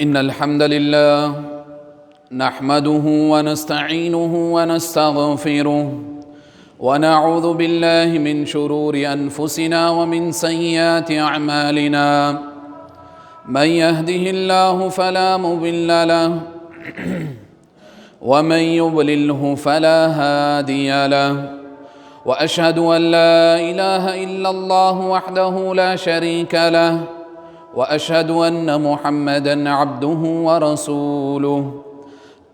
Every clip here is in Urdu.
إن الحمد لله نحمده ونستعينه ونستغفره ونعوذ بالله من شرور أنفسنا ومن سيئات أعمالنا من يهده الله فلا مضل له ومن يضلله فلا هادي له وأشهد أن لا إله إلا الله وحده لا شريك له وأشهد أن محمدًا عبده ورسوله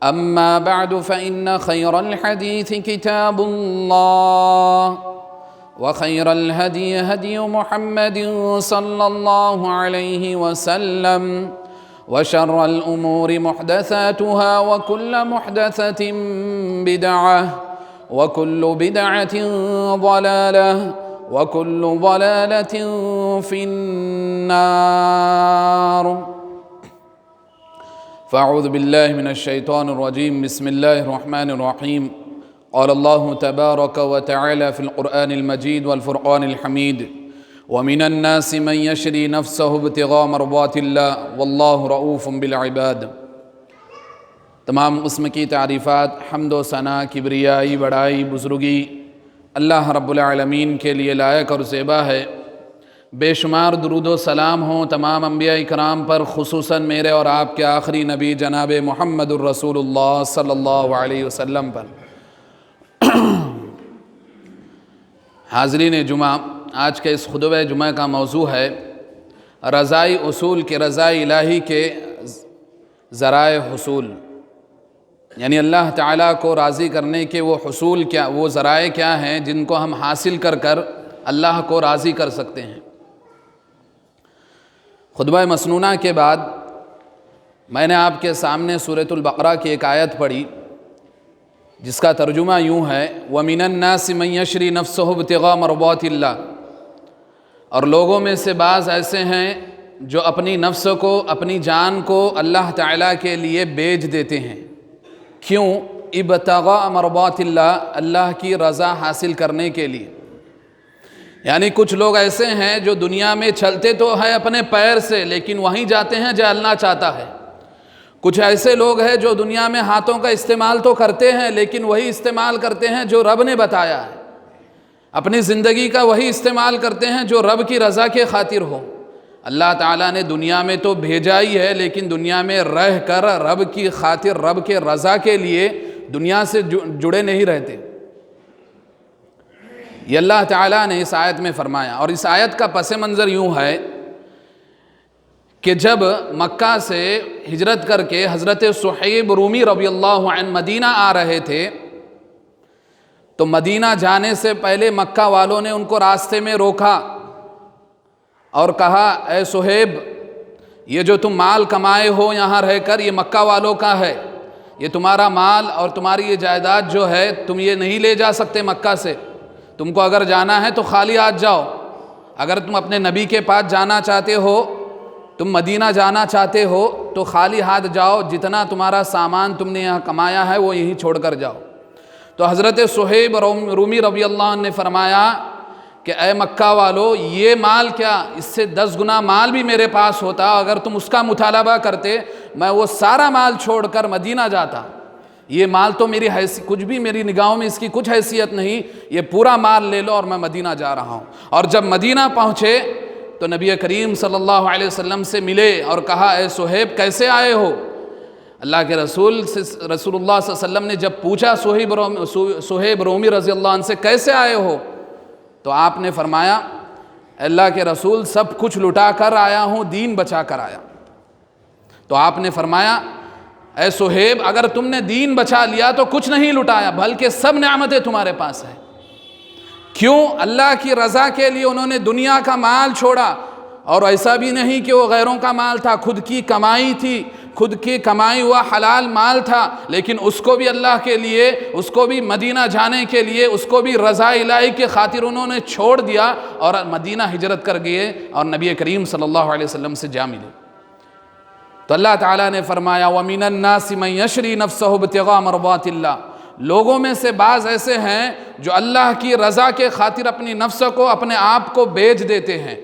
أما بعد فإن خير الحديث كتاب الله وخير الهدي هدي محمد صلى الله عليه وسلم وشر الأمور محدثاتها وكل محدثة بدعة وكل بدعة ضلالة وكل ضلالة في النار فأعوذ بالله من الشيطان الرجيم بسم الله الرحمن الرحيم قال الله تبارك وتعالى في القرآن المجيد والفرقان الحميد ومن الناس من يشري نفسه ابتغاء مرضات الله والله رؤوف بالعباد۔ تمام قسم کی تعریفات، حمد و ثنا، کبریائی، بڑائی، بزرگی اللہ رب العالمین کے لیے لائق اور زیبا ہے۔ بے شمار درود و سلام ہوں تمام انبیاء اکرام پر، خصوصاً میرے اور آپ کے آخری نبی جناب محمد الرسول اللہ صلی اللہ علیہ وسلم پر۔ حاضرین جمعہ، آج کے اس خطبہ جمعہ کا موضوع ہے رضائی اصول کے، رضائی الہی کے ذرائع حصول، یعنی اللہ تعالیٰ کو راضی کرنے کے وہ حصول کیا، وہ ذرائع کیا ہیں جن کو ہم حاصل کر اللہ کو راضی کر سکتے ہیں۔ خطبہ مسنونہ کے بعد میں نے آپ کے سامنے سورۃ البقرہ کی ایک آیت پڑھی جس کا ترجمہ یوں ہے وَمِنَ النَّاسِ مَن يَشْرِي نَفْسَهُ ابْتِغَاءَ مَرْضَاتِ اللَّهِ، اور لوگوں میں سے بعض ایسے ہیں جو اپنی نفس کو، اپنی جان کو اللہ تعالیٰ کے لیے بیچ دیتے ہیں۔ کیوں؟ ابتغاء مرضات اللہ، اللہ کی رضا حاصل کرنے کے لیے۔ یعنی کچھ لوگ ایسے ہیں جو دنیا میں چلتے تو ہیں اپنے پیر سے، لیکن وہیں جاتے ہیں جہاں اللہ چاہتا ہے۔ کچھ ایسے لوگ ہیں جو دنیا میں ہاتھوں کا استعمال تو کرتے ہیں، لیکن وہی استعمال کرتے ہیں جو رب نے بتایا ہے۔ اپنی زندگی کا وہی استعمال کرتے ہیں جو رب کی رضا کے خاطر ہو۔ اللہ تعالیٰ نے دنیا میں تو بھیجا ہی ہے، لیکن دنیا میں رہ کر رب کی خاطر، رب کے رضا کے لیے دنیا سے جڑے نہیں رہتے۔ یہ اللہ تعالیٰ نے اس آیت میں فرمایا، اور اس آیت کا پس منظر یوں ہے کہ جب مکہ سے ہجرت کر کے حضرت صہیب رومی رضی اللہ عنہ مدینہ آ رہے تھے، تو مدینہ جانے سے پہلے مکہ والوں نے ان کو راستے میں روکا اور کہا اے صہیب، یہ جو تم مال کمائے ہو یہاں رہ کر، یہ مکہ والوں کا ہے، یہ تمہارا مال اور تمہاری یہ جائیداد جو ہے تم یہ نہیں لے جا سکتے مکہ سے۔ تم کو اگر جانا ہے تو خالی ہاتھ جاؤ۔ اگر تم اپنے نبی کے پاس جانا چاہتے ہو، تم مدینہ جانا چاہتے ہو تو خالی ہاتھ جاؤ، جتنا تمہارا سامان تم نے یہاں کمایا ہے وہ یہیں چھوڑ کر جاؤ۔ تو حضرت صہیب رومی رضی اللہ عنہ نے فرمایا کہ اے مکہ والو، یہ مال کیا، اس سے 10 گنا مال بھی میرے پاس ہوتا، اگر تم اس کا مطالبہ کرتے میں وہ سارا مال چھوڑ کر مدینہ جاتا۔ یہ مال تو میری کچھ بھی میری نگاہوں میں اس کی کچھ حیثیت نہیں، یہ پورا مال لے لو اور میں مدینہ جا رہا ہوں۔ اور جب مدینہ پہنچے تو نبی کریم صلی اللہ علیہ وسلم سے ملے اور کہا اے صہیب کیسے آئے ہو؟ اللہ کے رسول اللہ صلی اللہ علیہ وسلم نے جب پوچھا صہیب رومی رضی اللہ عنہ سے کیسے آئے ہو، تو آپ نے فرمایا اللہ کے رسول سب کچھ لٹا کر آیا ہوں، دین بچا کر آیا۔ تو آپ نے فرمایا اے صہیب، اگر تم نے دین بچا لیا تو کچھ نہیں لٹایا، بلکہ سب نعمتیں تمہارے پاس ہیں۔ کیوں؟ اللہ کی رضا کے لیے انہوں نے دنیا کا مال چھوڑا، اور ایسا بھی نہیں کہ وہ غیروں کا مال تھا، خود کی کمائی تھی، خود کی کمائی ہوا حلال مال تھا، لیکن اس کو بھی اللہ کے لیے، اس کو بھی مدینہ جانے کے لیے، اس کو بھی رضا الہی کے خاطر انہوں نے چھوڑ دیا اور مدینہ ہجرت کر گئے اور نبی کریم صلی اللہ علیہ وسلم سے جا ملے۔ تو اللہ تعالیٰ نے فرمایا وَمِنَ النَّاسِ مَن يَشْرِي نَفْسَهُ ابْتِغَاءَ مَرْضَاتِ اللَّهِ، لوگوں میں سے بعض ایسے ہیں جو اللہ کی رضا کے خاطر اپنی نفس کو، اپنے آپ کو بیچ دیتے ہیں،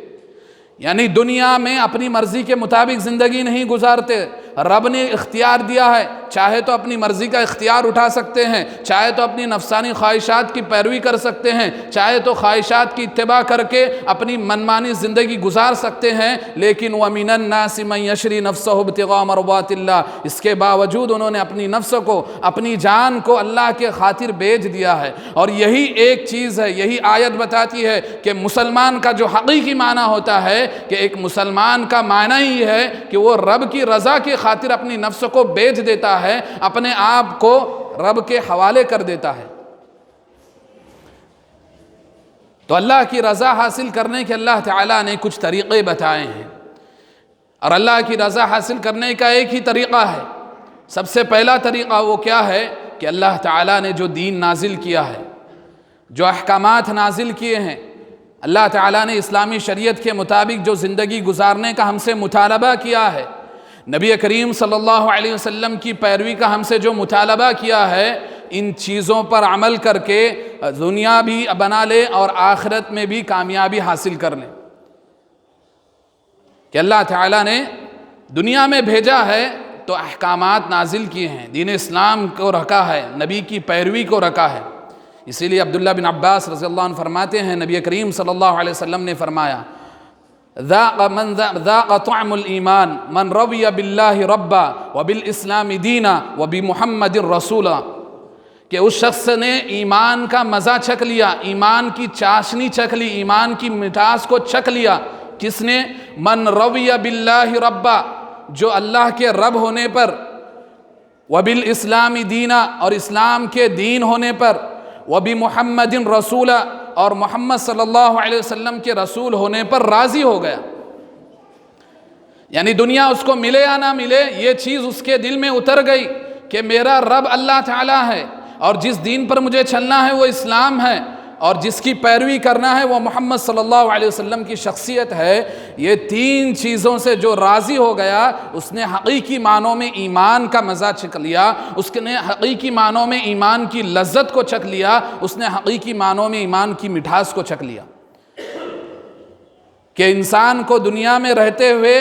یعنی دنیا میں اپنی مرضی کے مطابق زندگی نہیں گزارتے۔ رب نے اختیار دیا ہے، چاہے تو اپنی مرضی کا اختیار اٹھا سکتے ہیں، چاہے تو اپنی نفسانی خواہشات کی پیروی کر سکتے ہیں، چاہے تو خواہشات کی اتباع کر کے اپنی منمانی زندگی گزار سکتے ہیں، لیکن وَمِنَ النَّاسِ مَن يَشْرِي نَفْسَهُ ابْتِغَاءَ مَرْضَاتِ اللَّهِ، اس کے باوجود انہوں نے اپنی نفس کو، اپنی جان کو اللہ کے خاطر بیچ دیا ہے۔ اور یہی ایک چیز ہے، یہی آیت بتاتی ہے کہ مسلمان کا جو حقیقی معنی ہوتا ہے کہ ایک مسلمان کا معنی ہی ہے کہ وہ رب کی رضا کی خاطر اپنی نفس کو بیچ دیتا ہے، اپنے آپ کو رب کے حوالے کر دیتا ہے۔ تو اللہ کی رضا حاصل کرنے کے اللہ تعالیٰ نے کچھ طریقے بتائے ہیں، اور اللہ کی رضا حاصل کرنے کا ایک ہی طریقہ ہے۔ سب سے پہلا طریقہ وہ کیا ہے کہ اللہ تعالیٰ نے جو دین نازل کیا ہے، جو احکامات نازل کیے ہیں، اللہ تعالیٰ نے اسلامی شریعت کے مطابق جو زندگی گزارنے کا ہم سے مطالبہ کیا ہے، نبی کریم صلی اللہ علیہ وسلم کی پیروی کا ہم سے جو مطالبہ کیا ہے، ان چیزوں پر عمل کر کے دنیا بھی بنا لے اور آخرت میں بھی کامیابی حاصل کر لیں۔ کہ اللہ تعالیٰ نے دنیا میں بھیجا ہے تو احکامات نازل کیے ہیں، دین اسلام کو رکھا ہے، نبی کی پیروی کو رکھا ہے۔ اسی لیے عبداللہ بن عباس رضی اللہ عنہ فرماتے ہیں، نبی کریم صلی اللہ علیہ وسلم نے فرمایا ذاق طعم الایمان من رضی باللہ ربا وبالاسلام دینا وبمحمد رسولا، کہ اس شخص نے ایمان کا مزہ چکھ لیا، ایمان کی چاشنی چکھ لی، ایمان کی مٹھاس کو چکھ لیا۔ کس نے؟ من رضی باللہ ربا، جو اللہ کے رب ہونے پر، وبالاسلام دینا، اور اسلام کے دین ہونے پر، وبمحمد رسولا، اور محمد صلی اللہ علیہ وسلم کے رسول ہونے پر راضی ہو گیا۔ یعنی دنیا اس کو ملے یا نہ ملے، یہ چیز اس کے دل میں اتر گئی کہ میرا رب اللہ تعالیٰ ہے، اور جس دین پر مجھے چلنا ہے وہ اسلام ہے، اور جس کی پیروی کرنا ہے وہ محمد صلی اللہ علیہ وسلم کی شخصیت ہے۔ یہ تین چیزوں سے جو راضی ہو گیا، اس نے حقیقی معنوں میں ایمان کا مزہ چکھ لیا، اس نے حقیقی معنوں میں ایمان کی لذت کو چکھ لیا، اس نے حقیقی معنوں میں ایمان کی مٹھاس کو چکھ لیا۔ کہ انسان کو دنیا میں رہتے ہوئے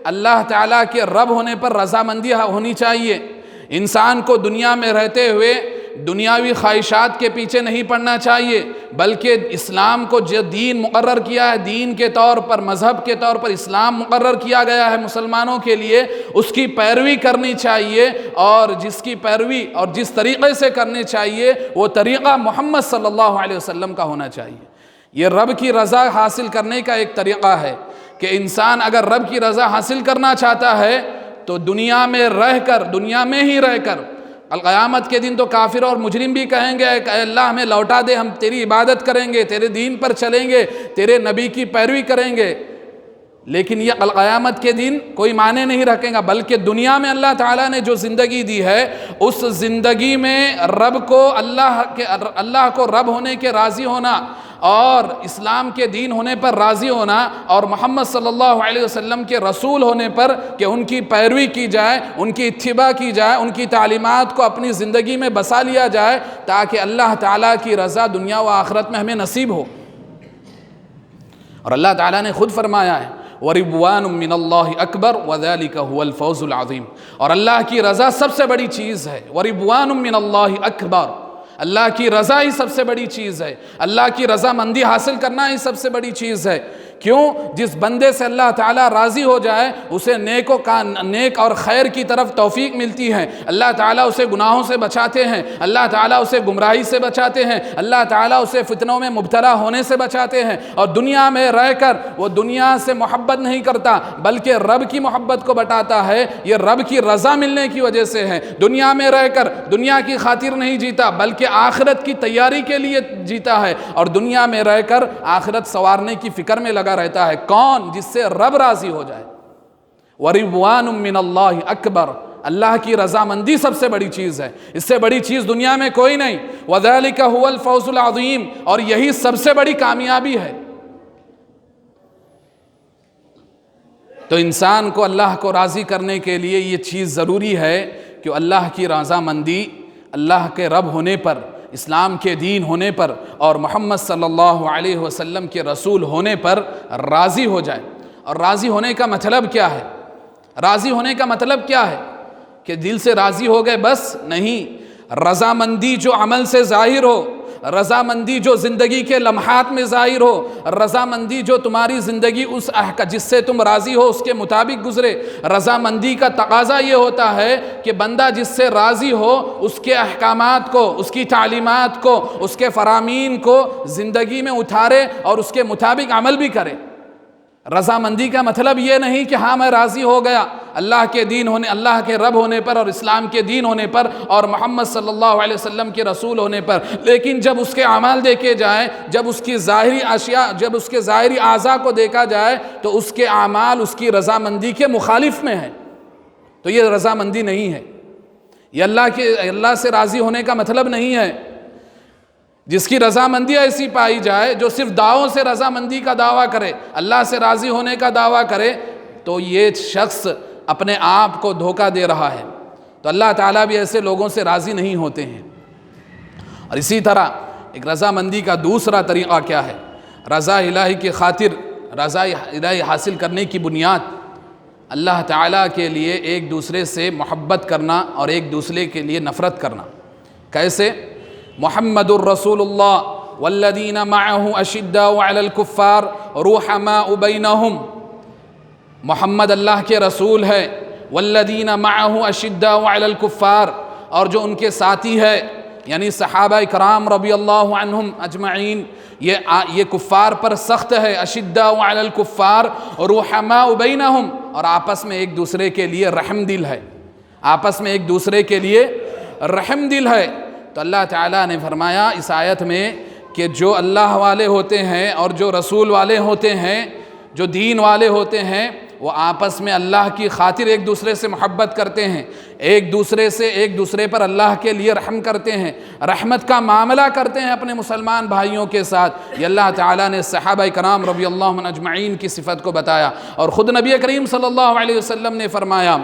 اللہ تعالیٰ کے رب ہونے پر رضامندی ہونی چاہیے، انسان کو دنیا میں رہتے ہوئے دنیاوی خواہشات کے پیچھے نہیں پڑنا چاہیے، بلکہ اسلام کو جو دین مقرر کیا ہے، دین کے طور پر، مذہب کے طور پر اسلام مقرر کیا گیا ہے مسلمانوں کے لیے، اس کی پیروی کرنی چاہیے، اور جس کی پیروی اور جس طریقے سے کرنی چاہیے وہ طریقہ محمد صلی اللہ علیہ وسلم کا ہونا چاہیے۔ یہ رب کی رضا حاصل کرنے کا ایک طریقہ ہے کہ انسان اگر رب کی رضا حاصل کرنا چاہتا ہے تو دنیا میں رہ کر، دنیا میں ہی رہ کر، القیامت کے دن تو کافر اور مجرم بھی کہیں گے کہ اے اللہ ہمیں لوٹا دے، ہم تیری عبادت کریں گے، تیرے دین پر چلیں گے، تیرے نبی کی پیروی کریں گے، لیکن یہ القیامت کے دن کوئی معنی نہیں رکھیں گا، بلکہ دنیا میں اللہ تعالیٰ نے جو زندگی دی ہے، اس زندگی میں رب کو، اللہ کو رب ہونے کے راضی ہونا، اور اسلام کے دین ہونے پر راضی ہونا، اور محمد صلی اللہ علیہ وسلم کے رسول ہونے پر کہ ان کی پیروی کی جائے، ان کی اتباع کی جائے، ان کی تعلیمات کو اپنی زندگی میں بسا لیا جائے، تاکہ اللہ تعالیٰ کی رضا دنیا و آخرت میں ہمیں نصیب ہو۔ اور اللہ تعالیٰ نے خود فرمایا ہے وَرِضْوَانٌ مِّنَ اللَّهِ أَكْبَرُ وَذَلِكَ هُوَ الْفَوْزُ الْعَظِيمُ، اور اللہ کی رضا سب سے بڑی چیز ہے۔ وَرِضْوَانٌ مِّنَ اللَّهِ أَكْبَرُ، اللہ کی رضا ہی سب سے بڑی چیز ہے، اللہ کی رضا مندی حاصل کرنا ہی سب سے بڑی چیز ہے۔ کیوں؟ جس بندے سے اللہ تعالیٰ راضی ہو جائے اسے نیک اور خیر کی طرف توفیق ملتی ہے، اللہ تعالیٰ اسے گناہوں سے بچاتے ہیں، اللہ تعالیٰ اسے گمراہی سے بچاتے ہیں، اللہ تعالیٰ اسے فتنوں میں مبتلا ہونے سے بچاتے ہیں، اور دنیا میں رہ کر وہ دنیا سے محبت نہیں کرتا بلکہ رب کی محبت کو بٹاتا ہے۔ یہ رب کی رضا ملنے کی وجہ سے ہے۔ دنیا میں رہ کر دنیا کی خاطر نہیں جیتا بلکہ آخرت کی تیاری کے لیے جیتا ہے، اور دنیا میں رہ کر آخرت سنوارنے کی فکر میں لگا رہتا ہے۔ کون؟ جس سے رب راضی ہو جائے۔ وَرِضْوَانٌ مِّنَ اللَّهِ أَكْبَرُ، اللہ کی رضامندی سب سے بڑی چیز ہے، اس سے بڑی چیز دنیا میں کوئی نہیں۔ وَذَلِكَ هُوَ الْفَوْزُ الْعَظِيمُ، اور یہی سب سے بڑی کامیابی ہے۔ تو انسان کو اللہ کو راضی کرنے کے لیے یہ چیز ضروری ہے کہ اللہ کی رضامندی، اللہ کے رب ہونے پر، اسلام کے دین ہونے پر، اور محمد صلی اللہ علیہ وسلم کے رسول ہونے پر راضی ہو جائے۔ اور راضی ہونے کا مطلب کیا ہے؟ راضی ہونے کا مطلب کیا ہے؟ کہ دل سے راضی ہو گئے بس نہیں، رضامندی جو عمل سے ظاہر ہو، رضامندی جو زندگی کے لمحات میں ظاہر ہو، رضامندی جو تمہاری زندگی جس سے تم راضی ہو اس کے مطابق گزرے۔ رضامندی کا تقاضا یہ ہوتا ہے کہ بندہ جس سے راضی ہو اس کے احکامات کو، اس کی تعلیمات کو، اس کے فرامین کو زندگی میں اتارے اور اس کے مطابق عمل بھی کرے۔ رضامندی کا مطلب یہ نہیں کہ ہاں میں راضی ہو گیا اللہ کے دین ہونے، اللہ کے رب ہونے پر اور اسلام کے دین ہونے پر اور محمد صلی اللہ علیہ وسلم کے رسول ہونے پر، لیکن جب اس کے اعمال دیکھے جائیں، جب اس کی ظاہری اشیاء، جب اس کے ظاہری اعضاء کو دیکھا جائے تو اس کے اعمال اس کی رضامندی کے مخالف میں ہیں، تو یہ رضامندی نہیں ہے۔ یہ اللہ سے راضی ہونے کا مطلب نہیں ہے۔ جس کی رضامندی ایسی پائی جائے جو صرف دعووں سے رضامندی کا دعویٰ کرے، اللہ سے راضی ہونے کا دعویٰ کرے، تو یہ شخص اپنے آپ کو دھوکہ دے رہا ہے۔ تو اللہ تعالیٰ بھی ایسے لوگوں سے راضی نہیں ہوتے ہیں۔ اور اسی طرح ایک رضامندی کا دوسرا طریقہ کیا ہے؟ رضا الہی کی خاطر، رضا الہی حاصل کرنے کی بنیاد اللہ تعالیٰ کے لیے ایک دوسرے سے محبت کرنا اور ایک دوسرے کے لیے نفرت کرنا۔ کیسے؟ محمد الرسول اللہ والذین معہ اشداء علی الکفار رحماء بینہم، محمد اللہ کے رسول ہے، والذین معہ اشداء علی الکفار، اور جو ان کے ساتھی ہے یعنی صحابہ کرام رضی اللہ عنہم اجمعین، یہ کفار پر سخت ہے، اشداء علی الکفار رحماء بینہم، اور آپس میں ایک دوسرے کے لیے رحم دل ہے، آپس میں ایک دوسرے کے لیے رحم دل ہے۔ تو اللہ تعالیٰ نے فرمایا اس آیت میں کہ جو اللہ والے ہوتے ہیں اور جو رسول والے ہوتے ہیں، جو دین والے ہوتے ہیں، وہ آپس میں اللہ کی خاطر ایک دوسرے سے محبت کرتے ہیں، ایک دوسرے پر اللہ کے لیے رحم کرتے ہیں، رحمت کا معاملہ کرتے ہیں اپنے مسلمان بھائیوں کے ساتھ۔ یہ اللہ تعالیٰ نے صحابہ کرام رضی اللہ عنہم اجمعین کی صفت کو بتایا، اور خود نبی کریم صلی اللہ علیہ وسلم نے فرمایا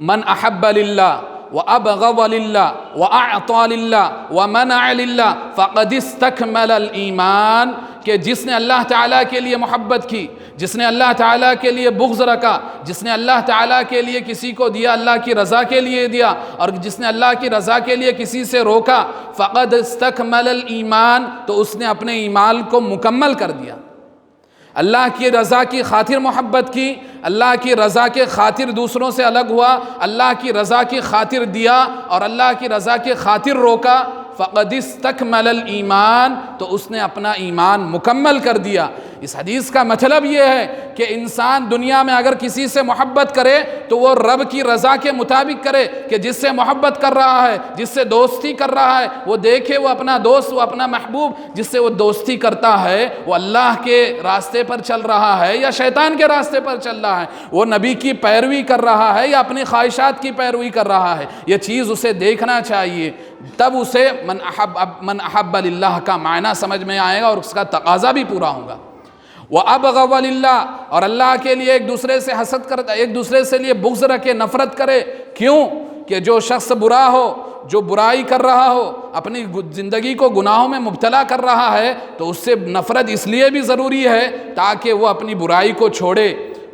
من احب للہ وَأَبْغَضَ لِلَّهِ وَأَعْطَى لِلَّهِ وَمَنَعَ لِلَّهِ فَقَدِ اسْتَكْمَلَ الْإِيمَانِ، کہ جس نے اللہ تعالیٰ کے لیے محبت کی، جس نے اللہ تعالیٰ کے لیے بغض رکھا، جس نے اللہ تعالیٰ کے لیے کسی کو دیا اللہ کی رضا کے لیے دیا، اور جس نے اللہ کی رضا کے لیے کسی سے روکا، فَقَدِ اسْتَكْمَلَ الْإِيمَانِ، تو اس نے اپنے ایمان کو مکمل کر دیا۔ اللہ کی رضا کی خاطر محبت کی، اللہ کی رضا کے خاطر دوسروں سے الگ ہوا، اللہ کی رضا کی خاطر دیا اور اللہ کی رضا کی خاطر روکا، فَقَدِ اسْتَكْمَلَ الْإِيمَانِ، تو اس نے اپنا ایمان مکمل کر دیا۔ اس حدیث کا مطلب یہ ہے کہ انسان دنیا میں اگر کسی سے محبت کرے تو وہ رب کی رضا کے مطابق کرے، کہ جس سے محبت کر رہا ہے، جس سے دوستی کر رہا ہے، وہ دیکھے وہ اپنا دوست، وہ اپنا محبوب جس سے وہ دوستی کرتا ہے وہ اللہ کے راستے پر چل رہا ہے یا شیطان کے راستے پر چل رہا ہے، وہ نبی کی پیروی کر رہا ہے یا اپنی خواہشات کی پیروی کر رہا ہے، یہ چیز اسے دیکھنا چاہیے، تب اسے من احب للہ کا معنی سمجھ میں آئے گا اور اس کا تقاضا بھی پورا ہوگا۔ وَأَبْغَضَ لِلَّهِ، اور اللہ کے لیے ایک دوسرے سے حسد کرتا، ایک دوسرے سے لیے بغض رکھے، نفرت کرے۔ کیوں؟ کہ جو شخص برا ہو، جو برائی کر رہا ہو، اپنی زندگی کو گناہوں میں مبتلا کر رہا ہے، تو اس سے نفرت اس لیے بھی ضروری ہے تاکہ وہ اپنی برائی کو چھوڑے،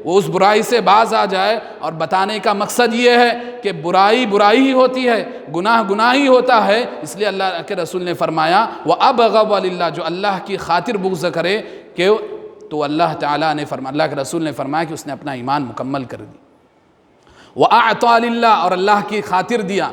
وہ اس برائی سے باز آ جائے۔ اور بتانے کا مقصد یہ ہے کہ برائی برائی ہی ہوتی ہے، گناہ گناہ ہی ہوتا ہے، اس لیے اللہ کے رسول نے فرمایا وَأَبْغَضَ لِلَّهِ، جو اللہ کی خاطر بغض کرے، کہ تو اللہ تعالیٰ نے فرمایا، اللہ کے رسول نے فرمایا کہ اس نے اپنا ایمان مکمل کر دی۔ وَأَعْطَى لِلَّهِ، اور اللہ کی خاطر دیا۔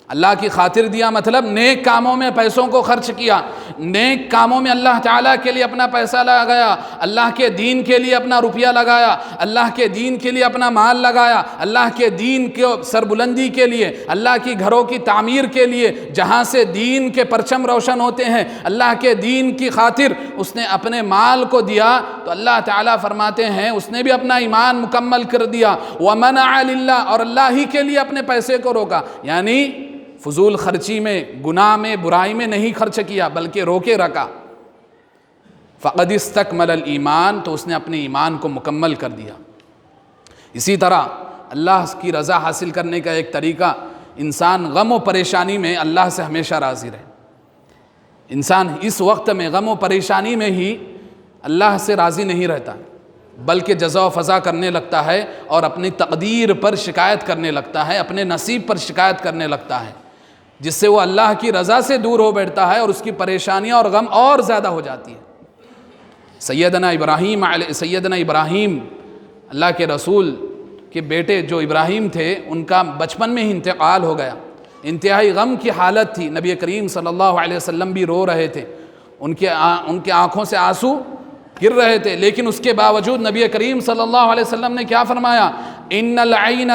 اللہ کی خاطر دیا مطلب نیک کاموں میں پیسوں کو خرچ کیا، نیک کاموں میں اللہ تعالیٰ کے لیے اپنا پیسہ لگایا، اللہ کے دین کے لیے اپنا روپیہ لگایا، اللہ کے دین کے لیے اپنا مال لگایا، اللہ کے دین کے سربلندی کے لیے، اللہ کی گھروں کی تعمیر کے لیے، جہاں سے دین کے پرچم روشن ہوتے ہیں، اللہ کے دین کی خاطر اس نے اپنے مال کو دیا، تو اللہ تعالیٰ فرماتے ہیں اس نے بھی اپنا ایمان مکمل کر دیا۔ وَمَنَعَ لِلَّهِ، اور اللہ ہی کے لیے اپنے پیسے کو روکا، یعنی فضول خرچی میں، گناہ میں، برائی میں نہیں خرچ کیا بلکہ روکے رکھا۔ فَقَدِ اسْتَكْمَلَ الْإِيمَانِ، تو اس نے اپنے ایمان کو مکمل کر دیا۔ اسی طرح اللہ کی رضا حاصل کرنے کا ایک طریقہ، انسان غم و پریشانی میں اللہ سے ہمیشہ راضی رہے۔ انسان اس وقت میں غم و پریشانی میں ہی اللہ سے راضی نہیں رہتا، بلکہ جزا و فضا کرنے لگتا ہے اور اپنی تقدیر پر شکایت کرنے لگتا ہے، اپنے نصیب پر شکایت کرنے لگتا ہے، جس سے وہ اللہ کی رضا سے دور ہو بیٹھتا ہے اور اس کی پریشانیاں اور غم اور زیادہ ہو جاتی ہے۔ سیدنا ابراہیم اللہ کے رسول کے بیٹے جو ابراہیم تھے، ان کا بچپن میں ہی انتقال ہو گیا، انتہائی غم کی حالت تھی، نبی کریم صلی اللہ علیہ وسلم بھی رو رہے تھے، ان کے آنکھوں سے آنسو گر رہے تھے، لیکن اس کے باوجود نبی کریم صلی اللہ علیہ وسلم نے کیا فرمایا؟ ان العین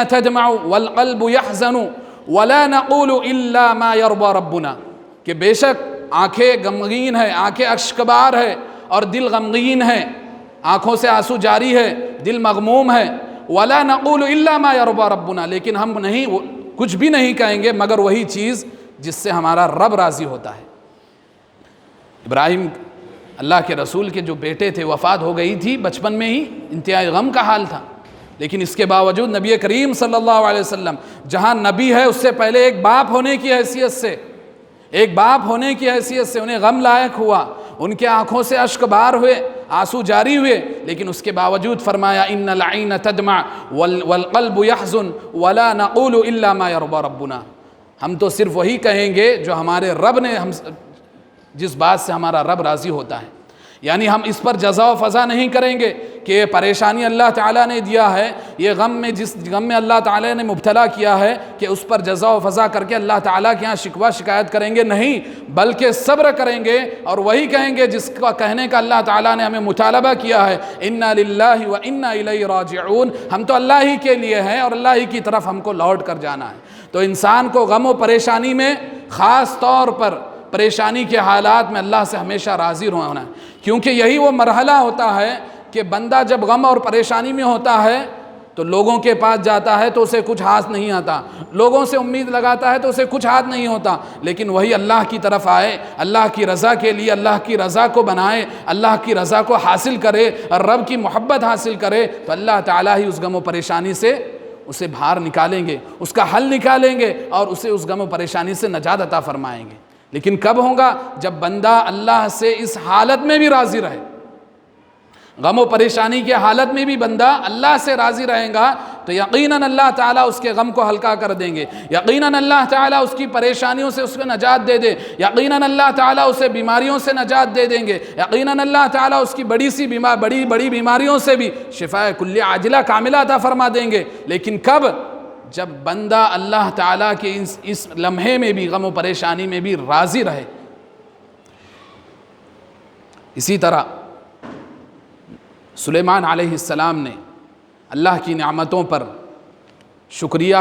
تدمع والقلب يحزن ولا نقول الا ما يرضى ربنا، کہ بے شک آنکھیں غمگین ہے، آنکھیں اشکبار ہے اور دل غمگین ہے، آنکھوں سے آنسو جاری ہے، دل مغموم ہے، ولا نقول الا ما يرضى ربنا، لیکن ہم کچھ بھی نہیں کہیں گے مگر وہی چیز جس سے ہمارا رب راضی ہوتا ہے۔ ابراہیم اللہ کے رسول کے جو بیٹے تھے، وفات ہو گئی تھی بچپن میں ہی، انتہائی غم کا حال تھا، لیکن اس کے باوجود نبی کریم صلی اللہ علیہ وسلم جہاں نبی ہے، اس سے پہلے ایک باپ ہونے کی حیثیت سے انہیں غم لائق ہوا، ان کے آنکھوں سے اشک بار ہوئے، آنسو جاری ہوئے، لیکن اس کے باوجود فرمایا ان العین تدمع والقلب يحزن ولا نقول الا ما يرضى ربنا، ہم تو صرف وہی کہیں گے جو ہمارے رب نے جس بات سے ہمارا رب راضی ہوتا ہے، یعنی ہم اس پر جزا و فضا نہیں کریں گے کہ یہ پریشانی اللہ تعالیٰ نے دیا ہے، یہ غم میں جس غم میں اللہ تعالیٰ نے مبتلا کیا ہے کہ اس پر جزا و فضا کر کے اللہ تعالیٰ کے ہاں شکوہ شکایت کریں گے، نہیں، بلکہ صبر کریں گے اور وہی کہیں گے جس کا کہنے کا اللہ تعالیٰ نے ہمیں مطالبہ کیا ہے، انا للہ و انا الیہ راجعون، ہم تو اللہ ہی کے لیے ہیں اور اللہ ہی کی طرف ہم کو لوٹ کر جانا ہے۔ تو انسان کو غم و پریشانی میں خاص طور پر پریشانی کے حالات میں اللہ سے ہمیشہ راضی ہونا ہے، کیونکہ یہی وہ مرحلہ ہوتا ہے کہ بندہ جب غم اور پریشانی میں ہوتا ہے تو لوگوں کے پاس جاتا ہے تو اسے کچھ ہاتھ نہیں آتا، لوگوں سے امید لگاتا ہے تو اسے کچھ ہاتھ نہیں ہوتا، لیکن وہی اللہ کی طرف آئے، اللہ کی رضا کے لیے اللہ کی رضا کو بنائے، اللہ کی رضا کو حاصل کرے اور رب کی محبت حاصل کرے، تو اللہ تعالیٰ ہی اس غم و پریشانی سے اسے باہر نکالیں گے، اس کا حل نکالیں گے اور اسے اس غم و پریشانی سے نجات عطا فرمائیں گے۔ لیکن کب ہوگا؟ جب بندہ اللہ سے اس حالت میں بھی راضی رہے، غم و پریشانی کے حالت میں بھی بندہ اللہ سے راضی رہے گا تو یقیناً اللہ تعالیٰ اس کے غم کو ہلکا کر دیں گے، یقیناً اللہ تعالیٰ اس کی پریشانیوں سے اس کو نجات دے دے، یقیناً اللہ تعالیٰ اسے بیماریوں سے نجات دے دیں گے، یقیناً اللہ تعالیٰ اس کی بڑی بیماریوں سے بھی شفاء کلی عاجلہ کاملہ عطا فرما دیں گے۔ لیکن کب؟ جب بندہ اللہ تعالیٰ کے اس لمحے میں بھی، غم و پریشانی میں بھی راضی رہے۔ اسی طرح سلیمان علیہ السلام نے اللہ کی نعمتوں پر شکریہ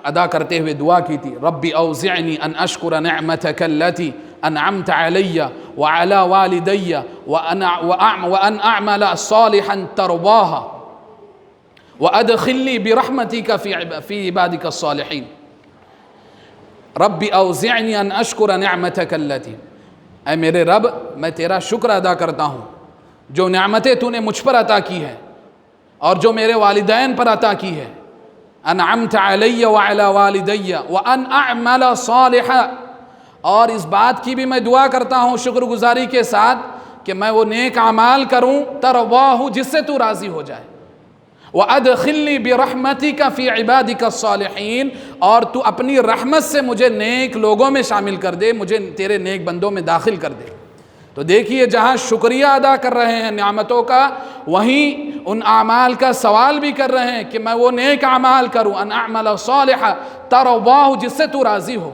ادا کرتے ہوئے دعا کی تھی، رب اوزعنی ان اشکر نعمتک التی انعمت علی وعلی والدی وان اعمل صالحا ترضاها وادخلنی برحمتک فی عبادک الصالحین۔ رب اوزعنی ان اشکر نعمتک التی، اے میرے رب میں تیرا شکر ادا کرتا ہوں جو نعمتیں تو نے مجھ پر عطا کی ہے اور جو میرے والدین پر عطا کی ہے، انعمت علی وعلی والدی وان اعمل صالحا، اور اس بات کی بھی میں دعا کرتا ہوں شکر گزاری کے ساتھ کہ میں وہ نیک اعمال کروں ترضاہ، جس سے تو راضی ہو جائے، وَأَدْخِلْنِي بِرَحْمَتِكَ فِي عِبَادِكَ الصَّالِحِينَ، اور تو اپنی رحمت سے مجھے نیک لوگوں میں شامل کر دے، مجھے تیرے نیک بندوں میں داخل کر دے۔ تو دیکھیے جہاں شکریہ ادا کر رہے ہیں نعمتوں کا، وہیں ان اعمال کا سوال بھی کر رہے ہیں کہ میں وہ نیک اعمال کروں، ان اعمل صالحا ترضاہ، جس سے تو راضی ہو۔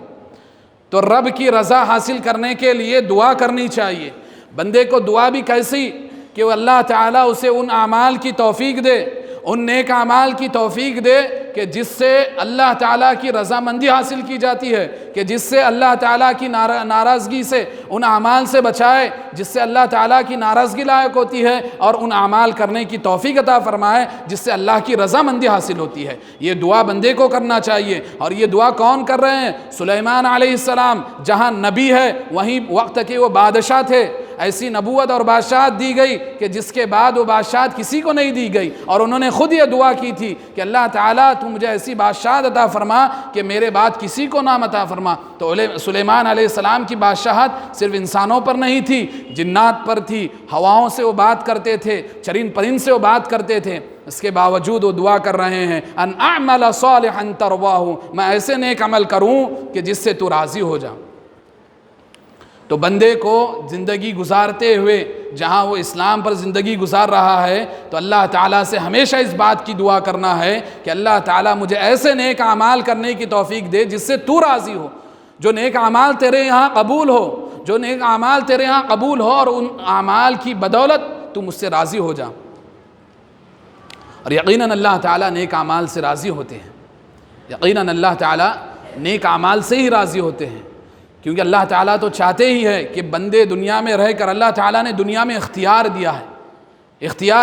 تو رب کی رضا حاصل کرنے کے لیے دعا کرنی چاہیے۔ بندے کو دعا بھی کیسی کہ وہ اللہ تعالیٰ اسے ان اعمال کی توفیق دے، ان نیک اعمال کی توفیق دے کہ جس سے اللہ تعالیٰ کی رضامندی حاصل کی جاتی ہے، کہ جس سے اللہ تعالیٰ کی ناراضگی سے ان اعمال سے بچائے جس سے اللہ تعالیٰ کی ناراضگی لائق ہوتی ہے، اور ان اعمال کرنے کی توفیق عطا فرمائے جس سے اللہ کی رضامندی حاصل ہوتی ہے۔ یہ دعا بندے کو کرنا چاہیے، اور یہ دعا کون کر رہے ہیں؟ سلیمان علیہ السلام، جہاں نبی ہے وہیں وقت کے وہ بادشاہ تھے، ایسی نبوت اور بادشاہت دی گئی کہ جس کے بعد وہ بادشاہت کسی کو نہیں دی گئی، اور انہوں نے خود یہ دعا کی تھی کہ اللہ تعالیٰ تو مجھے ایسی بادشاہت عطا فرما کہ میرے بعد کسی کو نام عطا فرما۔ تو سلیمان علیہ السلام کی بادشاہت صرف انسانوں پر نہیں تھی، جنات پر تھی، ہواؤں سے وہ بات کرتے تھے، چرند پرند سے وہ بات کرتے تھے، اس کے باوجود وہ دعا کر رہے ہیں ان اعمل صالحا ترضاہ، میں ایسے نیک عمل کروں کہ جس سے تو راضی ہو جا۔ تو بندے کو زندگی گزارتے ہوئے جہاں وہ اسلام پر زندگی گزار رہا ہے تو اللہ تعالیٰ سے ہمیشہ اس بات کی دعا کرنا ہے کہ اللہ تعالیٰ مجھے ایسے نیک اعمال کرنے کی توفیق دے جس سے تو راضی ہو، جو نیک اعمال تیرے یہاں قبول ہو، جو نیک اعمال تیرے یہاں قبول ہو اور ان اعمال کی بدولت تو مجھ سے راضی ہو جا۔ اور یقیناً اللہ تعالیٰ نیک اعمال سے راضی ہوتے ہیں، یقیناً اللہ تعالیٰ نیک اعمال سے ہی راضی ہوتے ہیں، کیونکہ اللہ تعالیٰ تو چاہتے ہی ہے کہ بندے دنیا میں رہ کر، اللہ تعالیٰ نے دنیا میں اختیار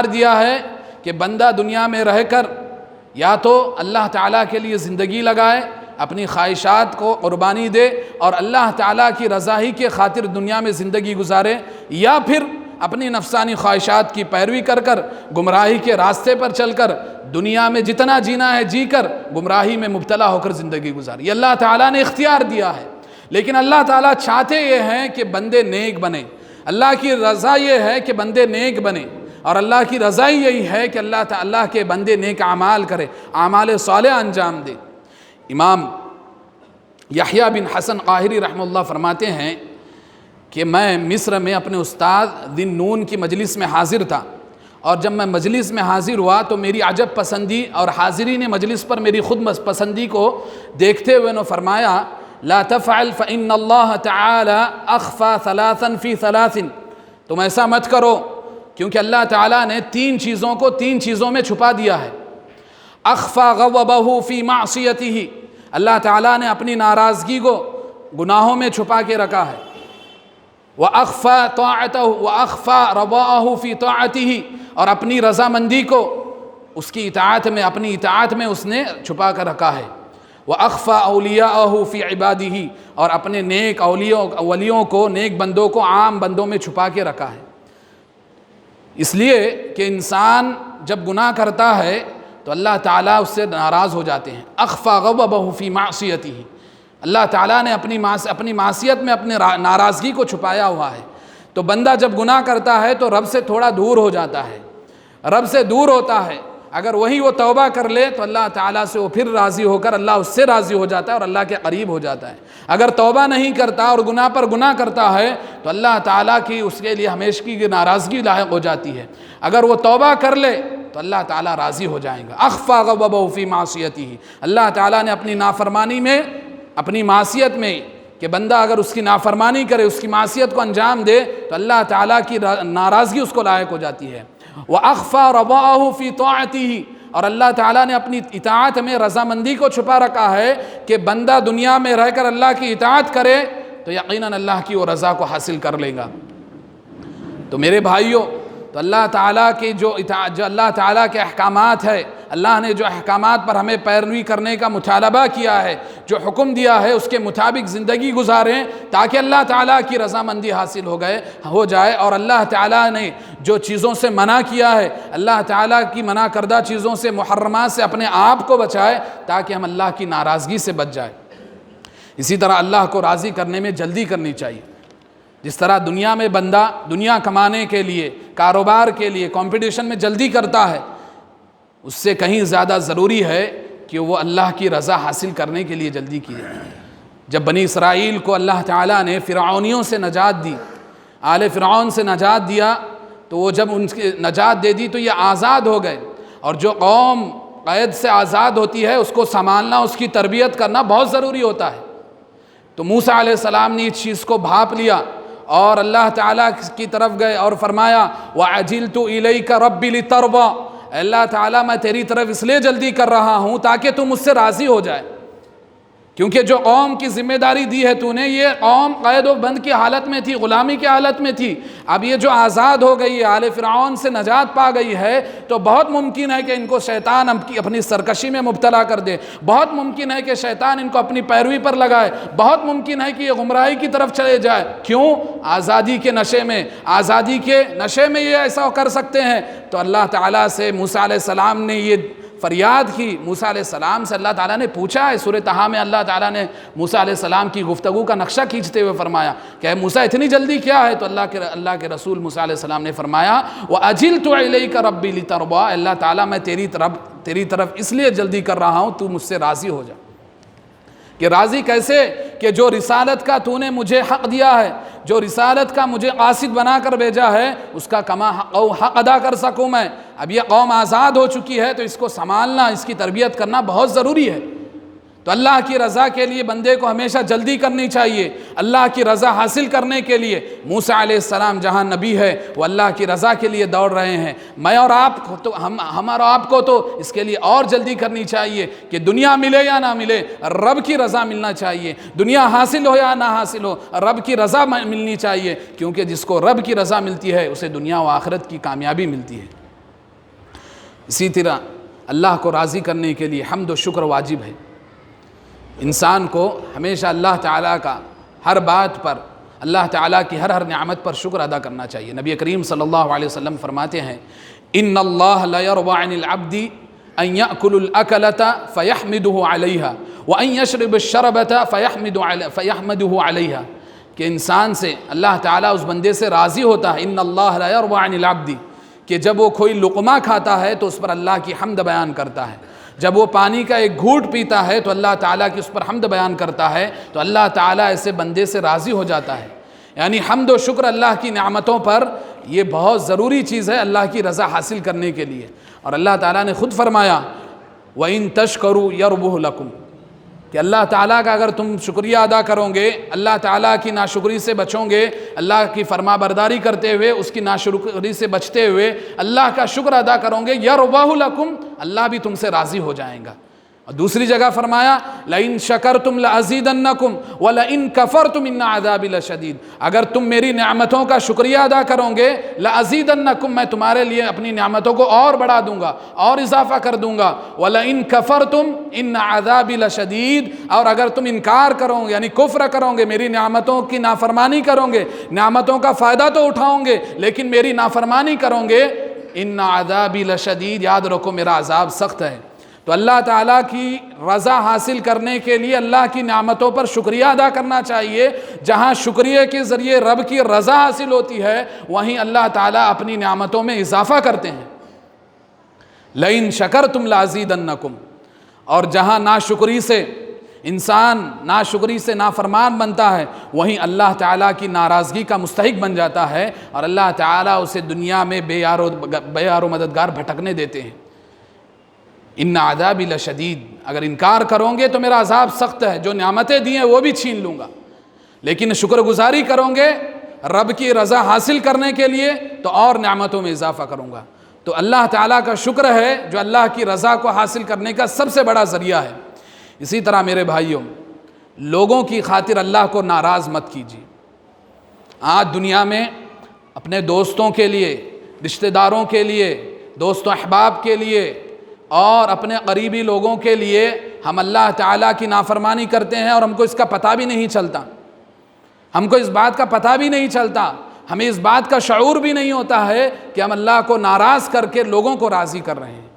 دیا ہے کہ بندہ دنیا میں رہ کر یا تو اللہ تعالیٰ کے لیے زندگی لگائے، اپنی خواہشات کو قربانی دے اور اللہ تعالیٰ کی رضا ہی کے خاطر دنیا میں زندگی گزارے، یا پھر اپنی نفسانی خواہشات کی پیروی کر کر گمراہی کے راستے پر چل کر دنیا میں جتنا جینا ہے جی کر گمراہی میں مبتلا ہو کر زندگی گزارے۔ یہ اللہ تعالیٰ نے اختیار دیا ہے، لیکن اللہ تعالیٰ چاہتے یہ ہیں کہ بندے نیک بنیں، اللہ کی رضا یہ ہے کہ بندے نیک بنیں، اور اللہ کی رضا یہی ہے کہ اللہ تعالیٰ کے بندے نیک اعمال کرے، اعمال صالح انجام دے۔ امام یحییٰ بن حسن قاہری رحمہ اللہ فرماتے ہیں کہ میں مصر میں اپنے استاد دن نون کی مجلس میں حاضر تھا، اور جب میں مجلس میں حاضر ہوا تو میری عجب پسندی اور حاضرین مجلس پر میری خود پسندی کو دیکھتے ہوئے انہوں نے فرمایا لا تفعل فإن اللہ تعالی اخفى ثلاثا فی ثلاث، تم ایسا مت کرو کیونکہ اللہ تعالیٰ نے تین چیزوں کو تین چیزوں میں چھپا دیا ہے۔ اخفى غضبہ فی معصیتہ، اللہ تعالیٰ نے اپنی ناراضگی کو گناہوں میں چھپا کے رکھا ہے، وَأَخْفَى طَاعَتَهُ وَأَخْفَى رَضَاءَهُ فِي طَاعَتِهِ، اور اپنی رضامندی کو اس کی اطاعت میں، اپنی اطاعت میں اس نے چھپا کر رکھا ہے، وَأَخْفَى أَوْلِيَاءَهُ فِي عِبَادِهِ، اور اپنے نیک ولیوں کو، نیک بندوں کو عام بندوں میں چھپا کے رکھا ہے۔ اس لیے کہ انسان جب گناہ کرتا ہے تو اللہ تعالیٰ اس سے ناراض ہو جاتے ہیں۔ اخفى غضبہ فی معصیتہ، اللہ تعالیٰ نے اپنی معصیت میں اپنے ناراضگی کو چھپایا ہوا ہے۔ تو بندہ جب گناہ کرتا ہے تو رب سے تھوڑا دور ہو جاتا ہے، رب سے دور ہوتا ہے۔ اگر وہی وہ توبہ کر لے تو اللہ تعالیٰ سے وہ پھر راضی ہو کر اللہ اس سے راضی ہو جاتا ہے اور اللہ کے قریب ہو جاتا ہے۔ اگر توبہ نہیں کرتا اور گناہ پر گناہ کرتا ہے تو اللہ تعالیٰ کی اس کے لیے ہمیشگی کی ناراضگی لاحق ہو جاتی ہے۔ اگر وہ توبہ کر لے تو اللہ تعالیٰ راضی ہو جائیں گا۔ اخفى غضبہ فی معصیتہ، اللہ تعالیٰ نے اپنی نافرمانی میں، اپنی معصیت میں، کہ بندہ اگر اس کی نافرمانی کرے، اس کی معصیت کو انجام دے تو اللہ تعالیٰ کی ناراضگی اس کو لاحق ہو جاتی ہے۔ وَأَخْفَى رَضَاءَهُ فِي طَاعَتِهِ، اور اللہ تعالیٰ نے اپنی اطاعت میں رضامندی کو چھپا رکھا ہے کہ بندہ دنیا میں رہ کر اللہ کی اطاعت کرے تو یقیناً اللہ کی وہ رضا کو حاصل کر لے گا۔ تو میرے بھائیوں، تو اللہ تعالیٰ کی جو اللہ تعالیٰ کے احکامات ہے، اللہ نے جو احکامات پر ہمیں پیروی کرنے کا مطالبہ کیا ہے، جو حکم دیا ہے اس کے مطابق زندگی گزاریں تاکہ اللہ تعالیٰ کی رضامندی حاصل ہو جائے، اور اللہ تعالیٰ نے جو چیزوں سے منع کیا ہے، اللہ تعالیٰ کی منع کردہ چیزوں سے، محرمات سے اپنے آپ کو بچائے تاکہ ہم اللہ کی ناراضگی سے بچ جائیں۔ اسی طرح اللہ کو راضی کرنے میں جلدی کرنی چاہیے۔ جس طرح دنیا میں بندہ دنیا کمانے کے لیے، کاروبار کے لیے کمپٹیشن میں جلدی کرتا ہے، اس سے کہیں زیادہ ضروری ہے کہ وہ اللہ کی رضا حاصل کرنے کے لیے جلدی کی جائے۔ جب بنی اسرائیل کو اللہ تعالیٰ نے فرعونیوں سے نجات دی، آل فرعون سے نجات دیا، تو وہ جب ان کی نجات دے دی تو یہ آزاد ہو گئے، اور جو قوم قید سے آزاد ہوتی ہے اس کو سنبھالنا، اس کی تربیت کرنا بہت ضروری ہوتا ہے۔ تو موسیٰ علیہ السلام نے اس چیز کو بھانپ لیا اور اللہ تعالیٰ کی طرف گئے اور فرمایا وَعَجِلْتُ إِلَيْكَ رَبِّ لِتَرْضَىٰ، اللہ تعالیٰ میں تیری طرف اس لیے جلدی کر رہا ہوں تاکہ تم مجھ سے راضی ہو جائے۔ کیونکہ جو قوم کی ذمہ داری دی ہے تو نے، یہ قوم قید و بند کی حالت میں تھی، غلامی کی حالت میں تھی. اب یہ جو آزاد ہو گئی ہے، آل فرعون سے نجات پا گئی ہے، تو بہت ممکن ہے کہ ان کو شیطان اپنی سرکشی میں مبتلا کر دے، بہت ممکن ہے کہ شیطان ان کو اپنی پیروی پر لگائے، بہت ممکن ہے کہ یہ گمراہی کی طرف چلے جائے. کیوں؟ آزادی کے نشے میں، آزادی کے نشے میں یہ ایسا کر سکتے ہیں. تو اللہ تعالیٰ سے موسیٰ علیہ السلام نے یہ فریاد کی. موسیٰ علیہ السلام سے اللہ تعالیٰ نے پوچھا ہے. سورہ طٰہٰ میں اللہ تعالیٰ نے موسیٰ علیہ السلام کی گفتگو کا نقشہ کھینچتے ہوئے فرمایا کہ اے موسیٰ اتنی جلدی کیا ہے؟ تو اللہ کے رسول موسیٰ علیہ السلام نے فرمایا وَأَجِلْتُ إِلَيْكَ رَبِّي لِتَرْضَىٰ، اللہ تعالیٰ میں تیری طرف اس لیے جلدی کر رہا ہوں تو مجھ سے راضی ہو جا. کہ راضی کیسے؟ کہ جو رسالت کا تو نے مجھے حق دیا ہے، جو رسالت کا مجھے قاصد بنا کر بھیجا ہے، اس کا کما حق ادا کر سکوں میں. اب یہ قوم آزاد ہو چکی ہے تو اس کو سنبھالنا، اس کی تربیت کرنا بہت ضروری ہے. تو اللہ کی رضا کے لیے بندے کو ہمیشہ جلدی کرنی چاہیے. اللہ کی رضا حاصل کرنے کے لیے موسیٰ علیہ السلام جہاں نبی ہے وہ اللہ کی رضا کے لیے دوڑ رہے ہیں. میں اور آپ کو تو ہم اور آپ کو تو اس کے لیے اور جلدی کرنی چاہیے کہ دنیا ملے یا نہ ملے، رب کی رضا ملنا چاہیے. دنیا حاصل ہو یا نہ حاصل ہو، رب کی رضا ملنی چاہیے. کیونکہ جس کو رب کی رضا ملتی ہے اسے دنیا و آخرت کی کامیابی ملتی ہے. اسی طرح اللہ کو راضی کرنے کے لیے حمد و شکر واجب ہے. انسان کو ہمیشہ اللہ تعالیٰ کا ہر بات پر، اللہ تعالیٰ کی ہر نعمت پر شکر ادا کرنا چاہیے. نبی کریم صلی اللہ علیہ وسلم فرماتے ہیں ان اللہ لا يرضى عن العبد ان يأكل الأكلة فيحمده عليها وان يشرب الشربة فيحمده عليها، کہ انسان سے اللہ تعالیٰ اس بندے سے راضی ہوتا ہے. ان اللہ لا يرضى عن العبد، کہ جب وہ کوئی لقمہ کھاتا ہے تو اس پر اللہ کی حمد بیان کرتا ہے، جب وہ پانی کا ایک گھونٹ پیتا ہے تو اللہ تعالیٰ کی اس پر حمد بیان کرتا ہے، تو اللہ تعالیٰ ایسے بندے سے راضی ہو جاتا ہے. یعنی حمد و شکر اللہ کی نعمتوں پر یہ بہت ضروری چیز ہے اللہ کی رضا حاصل کرنے کے لیے. اور اللہ تعالیٰ نے خود فرمایا وَإِن تَشْكَرُوا يَرْضُهُ لَكُمْ، کہ اللہ تعالیٰ کا اگر تم شکریہ ادا کرو گے، اللہ تعالیٰ کی ناشکری سے بچو گے، اللہ کی فرما برداری کرتے ہوئے، اس کی ناشکری سے بچتے ہوئے اللہ کا شکر ادا کرو گے، يَرْضُهُ لَكُمْ، اللہ بھی تم سے راضی ہو جائیں گا. اور دوسری جگہ فرمایا لَإِن شَكَرْتُمْ لَأَزِيدَنَّكُمْ وَلَإِن كَفَرْتُمْ إِنَّ عَذَابِي لَشَدِيدٌ، اگر تم میری نعمتوں کا شکریہ ادا کرو گے، لَأَزِيدَنَّكُمْ، میں تمہارے لیے اپنی نعمتوں کو اور بڑھا دوں گا اور اضافہ کر دوں گا. وَلَإِن كَفَرْتُمْ إِنَّ عَذَابِي لَشَدِيدٌ، اور اگر تم انکار کرو گے یعنی کفر کرو گے، میری نعمتوں کی نافرمانی کرو گے، نعمتوں کا فائدہ تو اٹھاؤ گے لیکن میری نافرمانی کرو گے، إِنَّ عَذَابِي لَشَدِيدٌ، یاد رکھو میرا عذاب سخت ہے. تو اللہ تعالیٰ کی رضا حاصل کرنے کے لیے اللہ کی نعمتوں پر شکریہ ادا کرنا چاہیے. جہاں شکریہ کے ذریعے رب کی رضا حاصل ہوتی ہے وہیں اللہ تعالیٰ اپنی نعمتوں میں اضافہ کرتے ہیں. لَإِن شَكَرْتُمْ لَأَزِيدَنَّكُمْ، اور جہاں ناشکری سے انسان ناشکری سے نافرمان بنتا ہے وہیں اللہ تعالیٰ کی ناراضگی کا مستحق بن جاتا ہے اور اللہ تعالیٰ اسے دنیا میں بے یار و مددگار بھٹکنے دیتے ہیں. ان عذابی لشدید، اگر انکار کرو گے تو میرا عذاب سخت ہے، جو نعمتیں دی ہیں وہ بھی چھین لوں گا، لیکن شکر گزاری کرو گے رب کی رضا حاصل کرنے کے لیے تو اور نعمتوں میں اضافہ کروں گا. تو اللہ تعالیٰ کا شکر ہے جو اللہ کی رضا کو حاصل کرنے کا سب سے بڑا ذریعہ ہے. اسی طرح میرے بھائیوں، لوگوں کی خاطر اللہ کو ناراض مت کیجیے. آج دنیا میں اپنے دوستوں کے لیے، رشتہ داروں کے لیے، دوست و احباب کے لیے اور اپنے قریبی لوگوں کے لیے ہم اللہ تعالیٰ کی نافرمانی کرتے ہیں اور ہم کو اس کا پتہ بھی نہیں چلتا. ہم کو اس بات کا پتہ بھی نہیں چلتا، ہمیں اس بات کا شعور بھی نہیں ہوتا ہے کہ ہم اللہ کو ناراض کر کے لوگوں کو راضی کر رہے ہیں.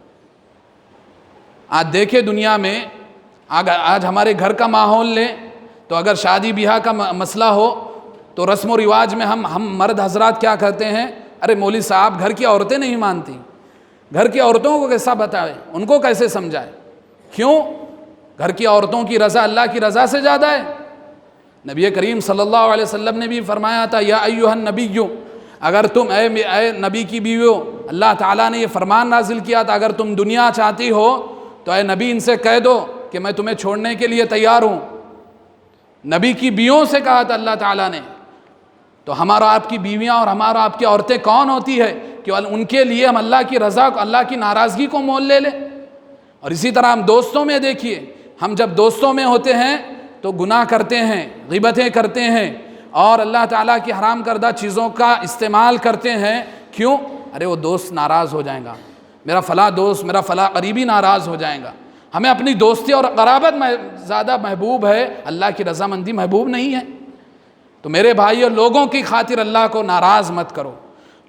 آج دیکھیں دنیا میں آج ہمارے گھر کا ماحول لیں تو اگر شادی بیاہ کا مسئلہ ہو تو رسم و رواج میں ہم مرد حضرات کیا کرتے ہیں، ارے مولوی صاحب گھر کی عورتیں نہیں مانتی، گھر کی عورتوں کو کیسا بتائے، ان کو کیسے سمجھائے. کیوں؟ گھر کی عورتوں کی رضا اللہ کی رضا سے زیادہ ہے. نبی کریم صلی اللہ علیہ وسلم نے بھی فرمایا تھا یا ایھا النبی، اگر تم اے نبی کی بیویوں، اللہ تعالیٰ نے یہ فرمان نازل کیا تھا اگر تم دنیا چاہتی ہو تو اے نبی ان سے کہہ دو کہ میں تمہیں چھوڑنے کے لیے تیار ہوں. نبی کی بیویوں سے کہا تھا اللہ تعالیٰ نے. تو ہمارا آپ کی بیویاں اور ہمارا آپ کی عورتیں کون ہوتی ہے کہ ان کے لیے ہم اللہ کی رضا کو، اللہ کی ناراضگی کو مول لے لیں. اور اسی طرح ہم دوستوں میں دیکھیے ہم جب دوستوں میں ہوتے ہیں تو گناہ کرتے ہیں، غیبتیں کرتے ہیں اور اللہ تعالیٰ کی حرام کردہ چیزوں کا استعمال کرتے ہیں. کیوں؟ ارے وہ دوست ناراض ہو جائیں گا، میرا فلاں دوست، میرا فلاں قریبی ناراض ہو جائیں گا. ہمیں اپنی دوستی اور قرابت میں زیادہ محبوب ہے، اللہ کی رضامندی محبوب نہیں ہے. تو میرے بھائیو، لوگوں کی خاطر اللہ کو ناراض مت کرو،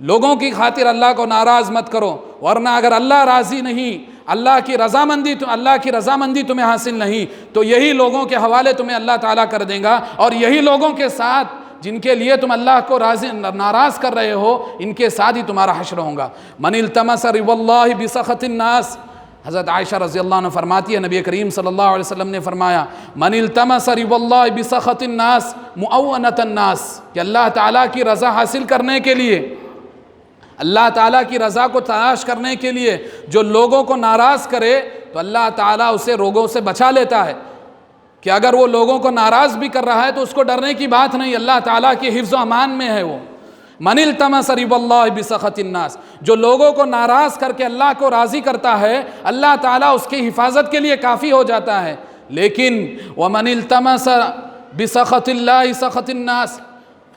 لوگوں کی خاطر اللہ کو ناراض مت کرو، ورنہ اگر اللہ راضی نہیں، اللہ کی رضامندی تمہیں حاصل نہیں تو یہی لوگوں کے حوالے تمہیں اللہ تعالیٰ کر دیں گا، اور یہی لوگوں کے ساتھ جن کے لیے تم اللہ کو ناراض کر رہے ہو، ان کے ساتھ ہی تمہارا حشر ہوگا. من التمس رضا اللہ بسخط الناس، حضرت عائشہ رضی اللہ عنہ فرماتی ہے نبی کریم صلی اللہ علیہ وسلم نے فرمایا من التمس رضا اللہ بسخط الناس معونۃ الناس، کہ اللہ تعالیٰ کی رضا حاصل کرنے کے لیے، اللہ تعالیٰ کی رضا کو تلاش کرنے کے لیے جو لوگوں کو ناراض کرے تو اللہ تعالیٰ اسے روگوں سے بچا لیتا ہے. کہ اگر وہ لوگوں کو ناراض بھی کر رہا ہے تو اس کو ڈرنے کی بات نہیں، اللہ تعالیٰ کے حفظ و امان میں ہے وہ. من التمس رضا اللہ بسخط الناس، جو لوگوں کو ناراض کر کے اللہ کو راضی کرتا ہے، اللہ تعالیٰ اس کی حفاظت کے لیے کافی ہو جاتا ہے. لیکن ومن التمس بسخط اللہ سخط الناس،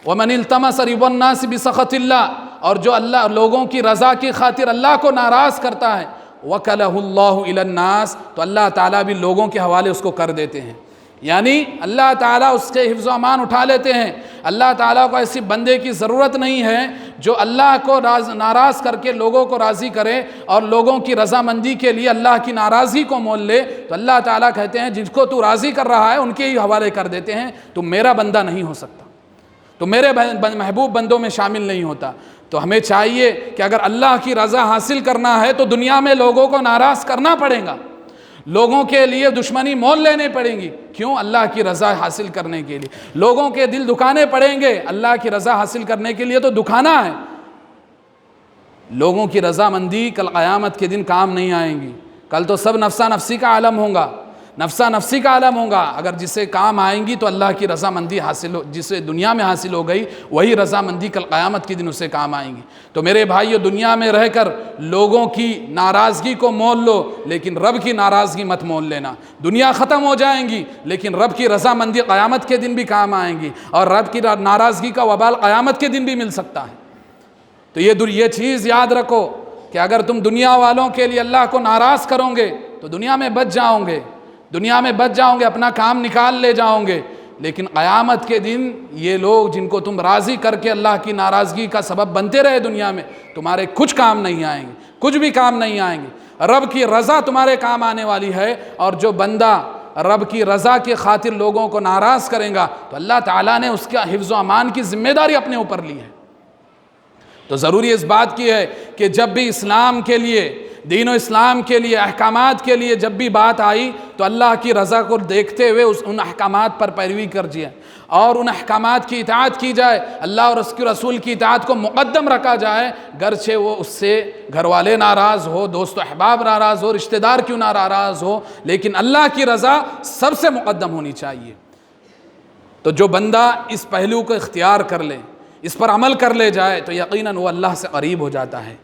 ومن التمس رضا الناس بسخط اللہ، اور جو اللہ لوگوں کی رضا کی خاطر اللہ کو ناراض کرتا ہے، وکلہ اللہ الی الناس، تو اللہ تعالیٰ بھی لوگوں کے حوالے اس کو کر دیتے ہیں. یعنی اللہ تعالیٰ اس کے حفظ و امان اٹھا لیتے ہیں. اللہ تعالیٰ کو ایسی بندے کی ضرورت نہیں ہے جو اللہ کو ناراض کر کے لوگوں کو راضی کرے اور لوگوں کی رضامندی کے لیے اللہ کی ناراضی کو مول لے. تو اللہ تعالیٰ کہتے ہیں جن کو تو راضی کر رہا ہے ان کے ہی حوالے کر دیتے ہیں، تو میرا بندہ نہیں ہو سکتا، تو میرے محبوب بندوں میں شامل نہیں ہوتا. تو ہمیں چاہیے کہ اگر اللہ کی رضا حاصل کرنا ہے تو دنیا میں لوگوں کو ناراض کرنا پڑے گا، لوگوں کے لیے دشمنی مول لینے پڑیں گی. کیوں؟ اللہ کی رضا حاصل کرنے کے لیے. لوگوں کے دل دکھانے پڑیں گے، اللہ کی رضا حاصل کرنے کے لیے تو دکھانا ہے. لوگوں کی رضامندی کل قیامت کے دن کام نہیں آئیں گی. کل تو سب نفسا نفسی کا عالم ہوگا، نفسا نفسی کا عالم ہوگا. اگر جسے کام آئیں گی تو اللہ کی رضامندی حاصل جسے دنیا میں حاصل ہو گئی، وہی رضامندی کل قیامت کے دن اسے کام آئیں گی. تو میرے بھائیو، دنیا میں رہ کر لوگوں کی ناراضگی کو مول لو، لیکن رب کی ناراضگی مت مول لینا. دنیا ختم ہو جائیں گی لیکن رب کی رضامندی قیامت کے دن بھی کام آئیں گی، اور رب کی ناراضگی کا وبال قیامت کے دن بھی مل سکتا ہے. تو یہ چیز یاد رکھو کہ اگر تم دنیا والوں کے لیے اللہ کو ناراض کرو گے تو دنیا میں بچ جاؤ گے، اپنا کام نکال لے جاؤ گے. لیکن قیامت کے دن یہ لوگ جن کو تم راضی کر کے اللہ کی ناراضگی کا سبب بنتے رہے دنیا میں، تمہارے کچھ کام نہیں آئیں گے، کچھ بھی کام نہیں آئیں گے. رب کی رضا تمہارے کام آنے والی ہے. اور جو بندہ رب کی رضا کی خاطر لوگوں کو ناراض کرے گا تو اللہ تعالیٰ نے اس کا حفظ و امان کی ذمہ داری اپنے اوپر لی ہے. تو ضروری اس بات کی ہے کہ جب بھی اسلام کے لیے، دین و اسلام کے لیے، احکامات کے لیے جب بھی بات آئی تو اللہ کی رضا کو دیکھتے ہوئے ان احکامات پر پیروی کر جائے اور ان احکامات کی اطاعت کی جائے. اللہ اور اس کے رسول کی اطاعت کو مقدم رکھا جائے، گرچہ وہ اس سے گھر والے ناراض ہو، دوست و احباب ناراض ہو، رشتہ دار کیوں ناراض ہو، لیکن اللہ کی رضا سب سے مقدم ہونی چاہیے. تو جو بندہ اس پہلو کو اختیار کر لے، اس پر عمل کر لے جائے تو یقیناً وہ اللہ سے قریب ہو جاتا ہے.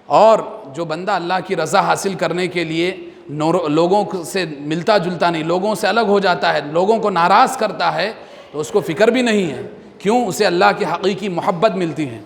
اور جو بندہ اللہ کی رضا حاصل کرنے کے لیے لوگوں سے ملتا جلتا نہیں، لوگوں سے الگ ہو جاتا ہے، لوگوں کو ناراض کرتا ہے، تو اس کو فکر بھی نہیں ہے. کیوں؟ اسے اللہ کی حقیقی محبت ملتی ہے.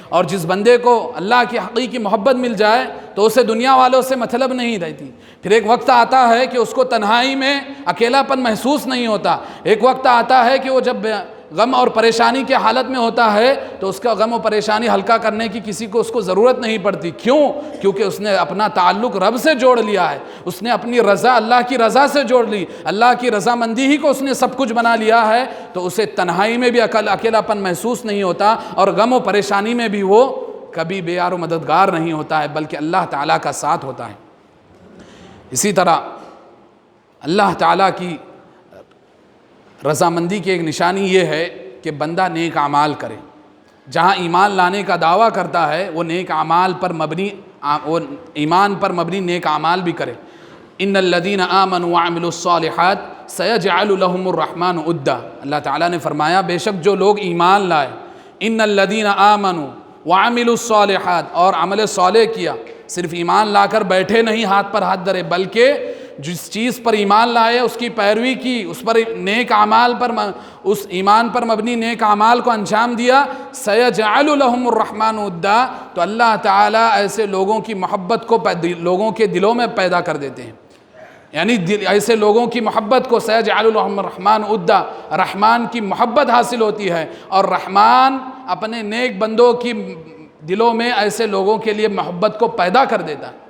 اور جس بندے کو اللہ کی حقیقی محبت مل جائے تو اسے دنیا والوں سے مطلب نہیں رہتی. پھر ایک وقت آتا ہے کہ اس کو تنہائی میں اکیلا پن محسوس نہیں ہوتا. ایک وقت آتا ہے کہ وہ جب غم اور پریشانی کے حالت میں ہوتا ہے تو اس کا غم و پریشانی ہلکا کرنے کی کسی کو اس کو ضرورت نہیں پڑتی. کیوں؟ کیونکہ اس نے اپنا تعلق رب سے جوڑ لیا ہے، اس نے اپنی رضا اللہ کی رضا سے جوڑ لی، اللہ کی رضامندی ہی کو اس نے سب کچھ بنا لیا ہے. تو اسے تنہائی میں بھی اکیلا پن محسوس نہیں ہوتا، اور غم و پریشانی میں بھی وہ کبھی بے یار و مددگار نہیں ہوتا ہے، بلکہ اللہ تعالیٰ کا ساتھ ہوتا ہے. اسی طرح اللہ تعالیٰ کی رضامندی کی ایک نشانی یہ ہے کہ بندہ نیک اعمال کرے. جہاں ایمان لانے کا دعویٰ کرتا ہے وہ نیک اعمال پر مبنی، وہ ایمان پر مبنی نیک اعمال بھی کرے. ان الذین آمنوا وعملوا الصالحات سیجعل لهم الرحمن ودا. اللہ تعالیٰ نے فرمایا بے شک جو لوگ ایمان لائے، ان الذین آمنوا وعملوا الصالحات، اور عمل صالح کیا، صرف ایمان لا کر بیٹھے نہیں ہاتھ پر ہاتھ دھرے، بلکہ جس چیز پر ایمان لائے اس کی پیروی کی، اس پر نیک اعمال پر، اس ایمان پر مبنی نیک اعمال کو انجام دیا، سَيَجْعَلُ لَهُمُ الرَّحْمَنُ وِدًّا، تو اللہ تعالیٰ ایسے لوگوں کی محبت کو لوگوں کے دلوں میں پیدا کر دیتے ہیں. یعنی ایسے لوگوں کی محبت کو سَيَجْعَلُ لَهُمُ الرَّحْمَنُ وِدًّا، رحمان کی محبت حاصل ہوتی ہے، اور رحمان اپنے نیک بندوں کی دلوں میں ایسے لوگوں کے لیے محبت کو پیدا کر دیتا ہے.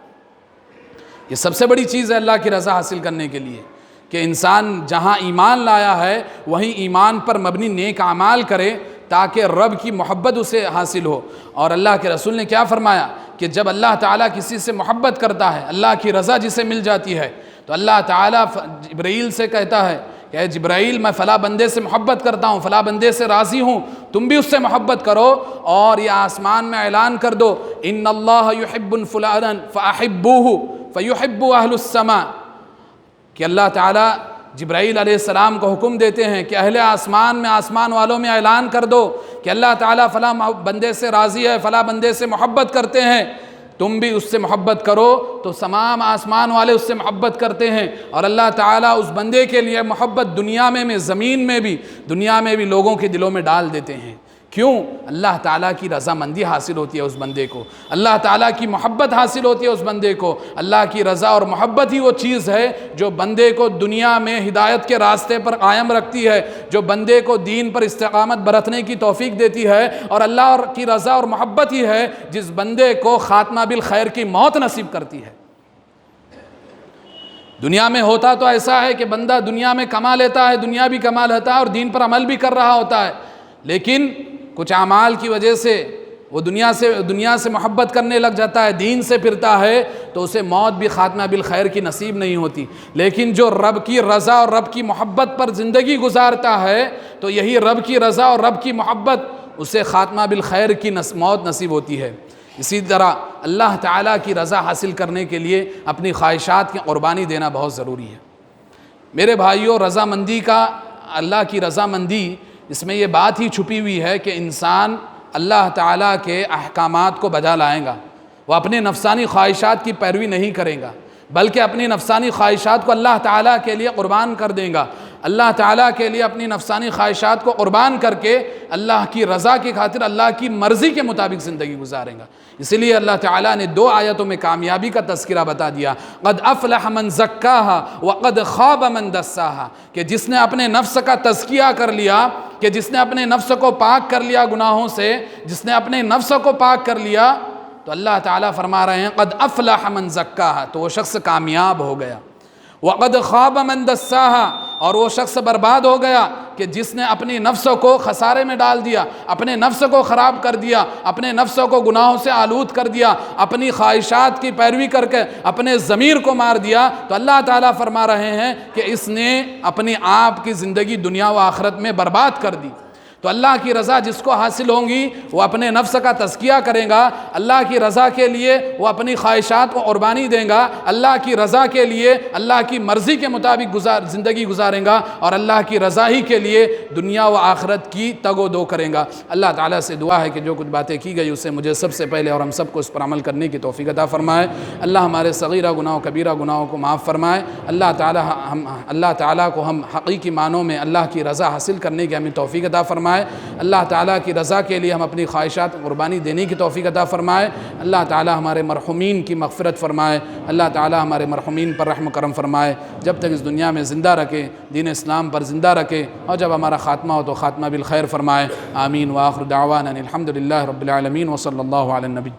یہ سب سے بڑی چیز ہے اللہ کی رضا حاصل کرنے کے لیے، کہ انسان جہاں ایمان لایا ہے وہیں ایمان پر مبنی نیک اعمال کرے تاکہ رب کی محبت اسے حاصل ہو. اور اللہ کے رسول نے کیا فرمایا کہ جب اللہ تعالیٰ کسی سے محبت کرتا ہے، اللہ کی رضا جسے مل جاتی ہے، تو اللہ تعالیٰ جبرائیل سے کہتا ہے کہ اے جبرائیل، میں فلاں بندے سے محبت کرتا ہوں، فلاں بندے سے راضی ہوں، تم بھی اس سے محبت کرو، اور یہ آسمان میں اعلان کر دو ان اللہ یحب فلانا فاحبوہ فیحب اہل السماء، کہ اللہ تعالیٰ جبرائیل علیہ السلام کو حکم دیتے ہیں کہ اہل آسمان میں، آسمان والوں میں اعلان کر دو کہ اللہ تعالیٰ فلاں بندے سے راضی ہے، فلاں بندے سے محبت کرتے ہیں، تم بھی اس سے محبت کرو. تو تمام آسمان والے اس سے محبت کرتے ہیں، اور اللہ تعالیٰ اس بندے کے لیے محبت دنیا میں زمین میں بھی، دنیا میں بھی لوگوں کے دلوں میں ڈال دیتے ہیں. کیوں؟ اللہ تعالیٰ کی رضامندی حاصل ہوتی ہے اس بندے کو، اللہ تعالیٰ کی محبت حاصل ہوتی ہے اس بندے کو. اللہ کی رضا اور محبت ہی وہ چیز ہے جو بندے کو دنیا میں ہدایت کے راستے پر قائم رکھتی ہے، جو بندے کو دین پر استقامت برتنے کی توفیق دیتی ہے، اور اللہ کی رضا اور محبت ہی ہے جس بندے کو خاتمہ بالخیر کی موت نصیب کرتی ہے. دنیا میں ہوتا تو ایسا ہے کہ بندہ دنیا میں کما لیتا ہے، دنیا بھی کما لیتا ہے اور دین پر عمل بھی کر رہا ہوتا ہے، لیکن کچھ اعمال کی وجہ سے وہ دنیا سے محبت کرنے لگ جاتا ہے، دین سے پھرتا ہے، تو اسے موت بھی خاتمہ بالخیر کی نصیب نہیں ہوتی. لیکن جو رب کی رضا اور رب کی محبت پر زندگی گزارتا ہے، تو یہی رب کی رضا اور رب کی محبت اسے خاتمہ بالخیر کی موت نصیب ہوتی ہے. اسی طرح اللہ تعالیٰ کی رضا حاصل کرنے کے لیے اپنی خواہشات کی قربانی دینا بہت ضروری ہے. میرے بھائیوں، رضامندی کا، اللہ کی رضامندی، اس میں یہ بات ہی چھپی ہوئی ہے کہ انسان اللہ تعالیٰ کے احکامات کو بجا لائے گا، وہ اپنے نفسانی خواہشات کی پیروی نہیں کرے گا، بلکہ اپنی نفسانی خواہشات کو اللہ تعالیٰ کے لیے قربان کر دیں گا. اللہ تعالیٰ کے لیے اپنی نفسانی خواہشات کو قربان کر کے اللہ کی رضا کی خاطر اللہ کی مرضی کے مطابق زندگی گزاریں گا. اسی لیے اللہ تعالیٰ نے 2 آیتوں میں کامیابی کا تذکرہ بتا دیا، قد افلح من زکاہا وقد خواب من دساہا، کہ جس نے اپنے نفس کا تزکیہ کر لیا، کہ جس نے اپنے نفس کو پاک کر لیا گناہوں سے، جس نے اپنے نفس کو پاک کر لیا، تو اللہ تعالیٰ فرما رہے ہیں قد افلح من زکاہا، تو وہ شخص کامیاب ہو گیا. وقد خواب من دساہا، اور وہ شخص برباد ہو گیا کہ جس نے اپنی نفس کو خسارے میں ڈال دیا، اپنے نفس کو خراب کر دیا، اپنے نفس کو گناہوں سے آلود کر دیا، اپنی خواہشات کی پیروی کر کے اپنے ضمیر کو مار دیا. تو اللہ تعالیٰ فرما رہے ہیں کہ اس نے اپنی آپ کی زندگی دنیا و آخرت میں برباد کر دی. تو اللہ کی رضا جس کو حاصل ہوں گی وہ اپنے نفس کا تزکیہ کرے گا، اللہ کی رضا کے لیے وہ اپنی خواہشات کو قربانی دیں گا، اللہ کی رضا کے لیے اللہ کی مرضی کے مطابق زندگی گزاریں گا، اور اللہ کی رضا ہی کے لیے دنیا و آخرت کی تگ و دو کریں گا. اللہ تعالیٰ سے دعا ہے کہ جو کچھ باتیں کی گئی اسے مجھے سب سے پہلے اور ہم سب کو اس پر عمل کرنے کی توفیق عطا فرمائے. اللہ ہمارے صغیرہ گناہ و کبیرہ گناہوں کو معاف فرمائے. اللہ تعالیٰ کو ہم حقیقی معنوں میں اللہ کی رضا حاصل کرنے کی ہمیں توفیق عطا فرمائے. اللہ تعالیٰ کی رضا کے لیے ہم اپنی خواہشات قربانی دینے کی توفیق عطا فرمائے. اللہ تعالیٰ ہمارے مرحومین کی مغفرت فرمائے. اللہ تعالیٰ ہمارے مرحومین پر رحم کرم فرمائے، جب تک اس دنیا میں زندہ رکھے، دین اسلام پر زندہ رکھے، اور جب ہمارا خاتمہ ہو تو خاتمہ بالخیر فرمائے. آمین. وآخر دعوانا الحمد للہ رب العالمین وصلی اللہ علی النبی.